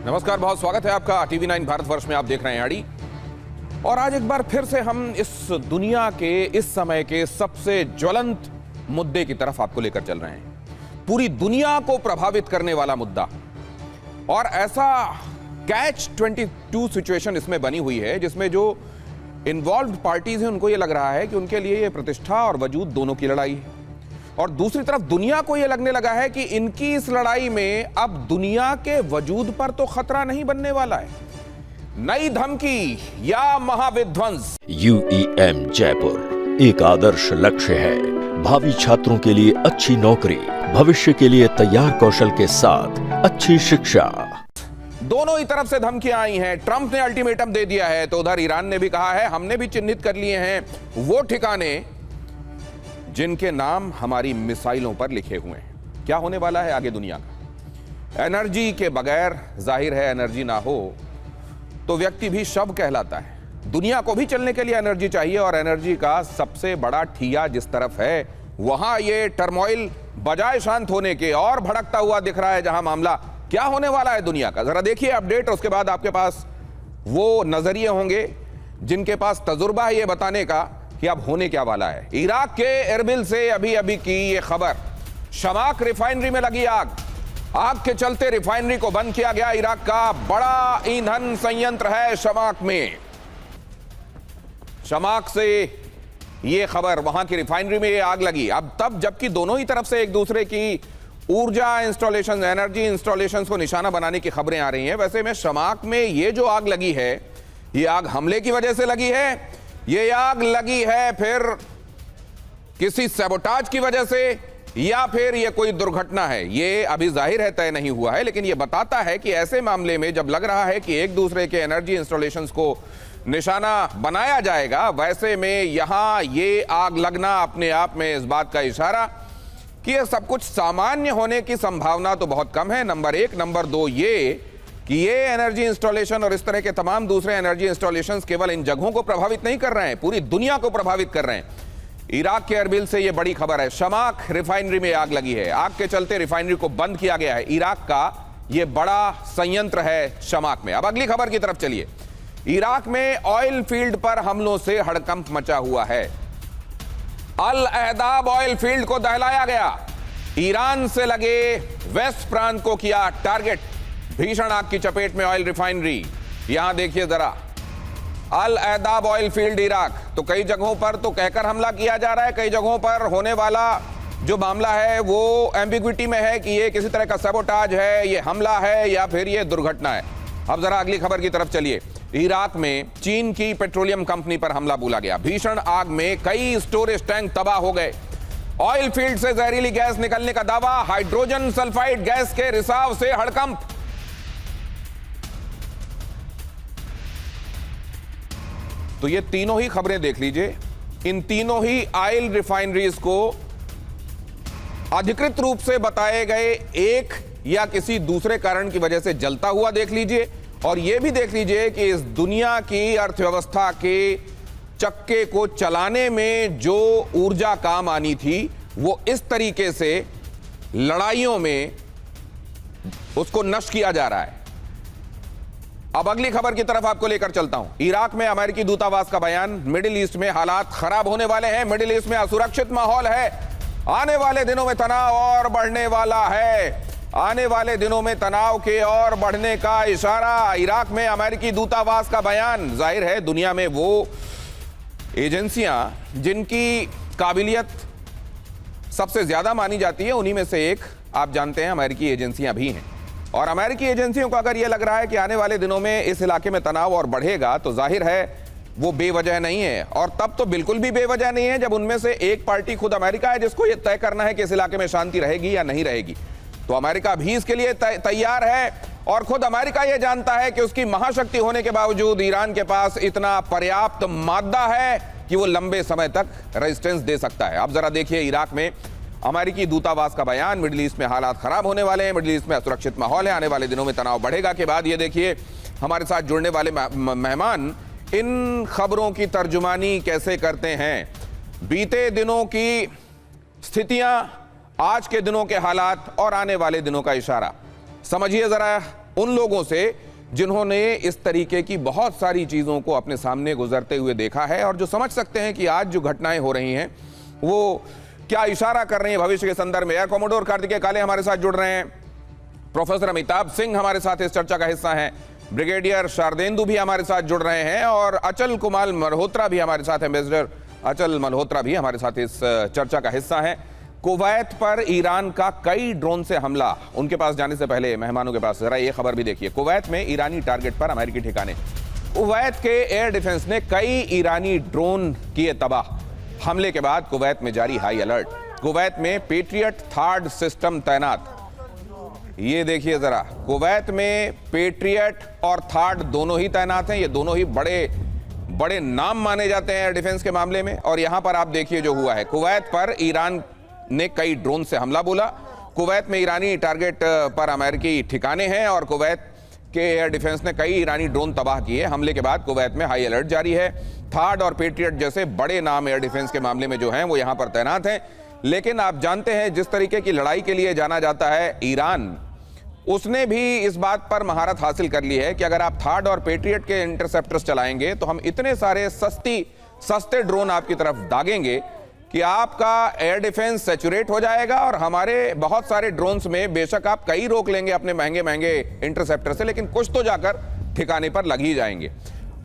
नमस्कार, बहुत स्वागत है आपका टीवी 9 भारतवर्ष में। आप देख रहे हैं आड़ी। और आज एक बार फिर से हम इस दुनिया के इस समय के सबसे ज्वलंत मुद्दे की तरफ आपको लेकर चल रहे हैं। पूरी दुनिया को प्रभावित करने वाला मुद्दा, और ऐसा कैच 22 सिचुएशन इसमें बनी हुई है जिसमें जो इन्वॉल्व्ड पार्टीज हैं उनको यह लग रहा है कि उनके लिए यह प्रतिष्ठा और वजूद दोनों की लड़ाई है, और दूसरी तरफ दुनिया को यह लगने लगा है कि इनकी इस लड़ाई में अब दुनिया के वजूद पर तो खतरा नहीं बनने वाला है। नई धमकी या महाविध्वंस। UEM जयपुर एक आदर्श लक्ष्य है। भावी छात्रों के लिए अच्छी नौकरी, भविष्य के लिए तैयार कौशल के साथ अच्छी शिक्षा। दोनों ही तरफ से धमकियां आई हैं। ट्रंप ने अल्टीमेटम दे दिया है, तो उधर ईरान ने भी कहा है हमने भी चिन्हित कर लिए हैं वो ठिकाने जिनके नाम हमारी मिसाइलों पर लिखे हुए हैं। क्या होने वाला है आगे दुनिया का? एनर्जी के बगैर, जाहिर है एनर्जी ना हो तो व्यक्ति भी शव कहलाता है। दुनिया को भी चलने के लिए एनर्जी चाहिए, और एनर्जी का सबसे बड़ा ठिया जिस तरफ है वहां ये टर्मोइल बजाय शांत होने के और भड़कता हुआ दिख रहा है। जहां मामला क्या होने वाला है दुनिया का, जरा देखिए अपडेट। उसके बाद आपके पास वो नजरिए होंगे जिनके पास तजुर्बा है ये बताने का कि अब होने क्या वाला है। इराक के एरबिल से अभी अभी की ये खबर, शमाक रिफाइनरी में लगी आग। आग के चलते रिफाइनरी को बंद किया गया। इराक का बड़ा ईंधन संयंत्र है शमाक में। शमाक से ये खबर, वहां की रिफाइनरी में ये आग लगी। अब तब जबकि दोनों ही तरफ से एक दूसरे की ऊर्जा इंस्टॉलेशन, एनर्जी इंस्टॉलेशन को निशाना बनाने की खबरें आ रही हैं। वैसे में शमाक में ये जो आग लगी है, ये आग हमले की वजह से लगी है, ये आग लगी है फिर किसी सैबोटाज की वजह से, या फिर ये कोई दुर्घटना है, ये अभी जाहिर है तय नहीं हुआ है। लेकिन ये बताता है कि ऐसे मामले में जब लग रहा है कि एक दूसरे के एनर्जी इंस्टॉलेशंस को निशाना बनाया जाएगा, वैसे में यहां ये आग लगना अपने आप में इस बात का इशारा कि ये सब कुछ सामान्य होने की संभावना तो बहुत कम है, नंबर एक। नंबर दो ये कि ये एनर्जी इंस्टॉलेशन और इस तरह के तमाम दूसरे एनर्जी इंस्टॉलेशंस केवल इन जगहों को प्रभावित नहीं कर रहे हैं, पूरी दुनिया को प्रभावित कर रहे हैं। इराक के एरबिल से ये बड़ी खबर है, शमाक रिफाइनरी में आग लगी है। आग के चलते रिफाइनरी को बंद किया गया है। इराक का ये बड़ा संयंत्र है शमाक में। अब अगली खबर की तरफ चलिए। इराक में ऑयल फील्ड पर हमलों से हड़कंप मचा हुआ है। अल अहदाब ऑयल फील्ड को दहलाया गया। ईरान से लगे वेस्ट प्रांत को किया टारगेट। भीषण आग की चपेट में ऑयल रिफाइनरी। यहां देखिए जरा, अल अहदाब ऑयल फील्ड इराक। तो कई जगहों पर तो कहकर हमला किया जा रहा है, कई जगहों पर होने वाला जो मामला है वो एम्बिग्विटी में है कि ये किसी तरह का सबोटाज है, ये हमला है, या फिर ये दुर्घटना है। अब जरा अगली खबर की तरफ चलिए। इराक में चीन की पेट्रोलियम कंपनी पर हमला बोला गया। भीषण आग में कई स्टोरेज टैंक तबाह हो गए। ऑयल फील्ड से जहरीली गैस निकलने का दावा। हाइड्रोजन सल्फाइड गैस के रिसाव से हड़कंप। तो ये तीनों ही खबरें देख लीजिए। इन तीनों ही ऑयल रिफाइनरीज को अधिकृत रूप से बताए गए एक या किसी दूसरे कारण की वजह से जलता हुआ देख लीजिए, और यह भी देख लीजिए कि इस दुनिया की अर्थव्यवस्था के चक्के को चलाने में जो ऊर्जा काम आनी थी, वो इस तरीके से लड़ाइयों में उसको नष्ट किया जा रहा है। अब अगली खबर की तरफ आपको लेकर चलता हूं। इराक में अमेरिकी दूतावास का बयान, मिडिल ईस्ट में हालात खराब होने वाले हैं। मिडिल ईस्ट में असुरक्षित माहौल है। आने वाले दिनों में तनाव और बढ़ने वाला है। आने वाले दिनों में तनाव के और बढ़ने का इशारा। इराक में अमेरिकी दूतावास का बयान। जाहिर है दुनिया में वो एजेंसियां जिनकी काबिलियत सबसे ज्यादा मानी जाती है, उन्हीं में से एक आप जानते हैं अमेरिकी एजेंसियां भी हैं। और अमेरिकी एजेंसियों को अगर यह लग रहा है कि आने वाले दिनों में इस इलाके में तनाव और बढ़ेगा, तो जाहिर है वो बेवजह नहीं है। और तब तो बिल्कुल भी बेवजह नहीं है जब उनमें से एक पार्टी खुद अमेरिका है, जिसको यह तय करना है कि इस इलाके में शांति रहेगी या नहीं रहेगी। तो अमेरिका भी इसके लिए तैयार है, और खुद अमेरिका यह जानता है कि उसकी महाशक्ति होने के बावजूद ईरान के पास इतना पर्याप्त मादा है कि वो लंबे समय तक रेजिस्टेंस दे सकता है। अब जरा देखिए इराक में अमेरिकी दूतावास का बयान। मिडिल ईस्ट में हालात खराब होने वाले हैं, मिडिल ईस्ट में असुरक्षित माहौल है, आने वाले दिनों में तनाव बढ़ेगा। के बाद ये देखिए हमारे साथ जुड़ने वाले मेहमान इन खबरों की तर्जुमानी कैसे करते हैं। बीते दिनों की स्थितियां, आज के दिनों के हालात और आने वाले दिनों का इशारा। समझिए जरा उन लोगों से जिन्होंने इस तरीके की बहुत सारी चीजों को अपने सामने गुजरते हुए देखा है और जो समझ सकते हैं कि आज जो घटनाएं हो रही हैं वो क्या इशारा कर रही हैं भविष्य के संदर्भ में। एयर कॉमोडोर कार्तिकेय काले हमारे साथ जुड़ रहे हैं, प्रोफेसर अमिताभ सिंह हमारे साथ इस चर्चा का हिस्सा हैं, ब्रिगेडियर शारदेंदु भी हमारे साथ जुड़ रहे हैं और अचल कुमार मल्होत्रा भी हमारे साथ, एम्बेसडर अचल मल्होत्रा भी हमारे साथ इस चर्चा का हिस्सा है। कुवैत पर ईरान का कई ड्रोन से हमला, उनके पास जाने से पहले मेहमानों के पास जरा ये खबर भी देखिए। कुवैत में ईरानी टारगेट पर अमेरिकी ठिकाने, कुवैत के एयर डिफेंस ने कई ईरानी ड्रोन किए तबाह। हमले के बाद कुवैत में जारी हाई अलर्ट। कुवैत में पेट्रियट थर्ड सिस्टम तैनात। ये देखिए जरा, कुवैत में पेट्रियट और थर्ड दोनों ही तैनात हैं। ये दोनों ही बड़े नाम माने जाते हैं एयर डिफेंस के मामले में। और यहां पर आप देखिए जो हुआ है, कुवैत पर ईरान ने कई ड्रोन से हमला बोला। कुवैत में ईरानी टारगेट पर अमेरिकी ठिकाने हैं और कुवैत के एयर डिफेंस ने कई ईरानी ड्रोन तबाह किए। हमले के बाद कुवैत में हाई अलर्ट जारी है। थर्ड और पेट्रियट जैसे बड़े नाम एयर डिफेंस के मामले में जो हैं वो यहां पर तैनात हैं। लेकिन आप जानते हैं जिस तरीके की लड़ाई के लिए जाना जाता है ईरान, उसने भी इस बात पर महारत हासिल कर ली है कि अगर आप थर्ड और पेट्रियट के इंटरसेप्टर्स चलाएंगे तो हम इतने सारे सस्ते ड्रोन आपकी तरफ दागेंगे कि आपका एयर डिफेंस सैचुरेट हो जाएगा और हमारे बहुत सारे ड्रोन्स में बेशक आप कई रोक लेंगे अपने महंगे इंटरसेप्टर से, लेकिन कुछ तो जाकर ठिकाने पर लग ही जाएंगे।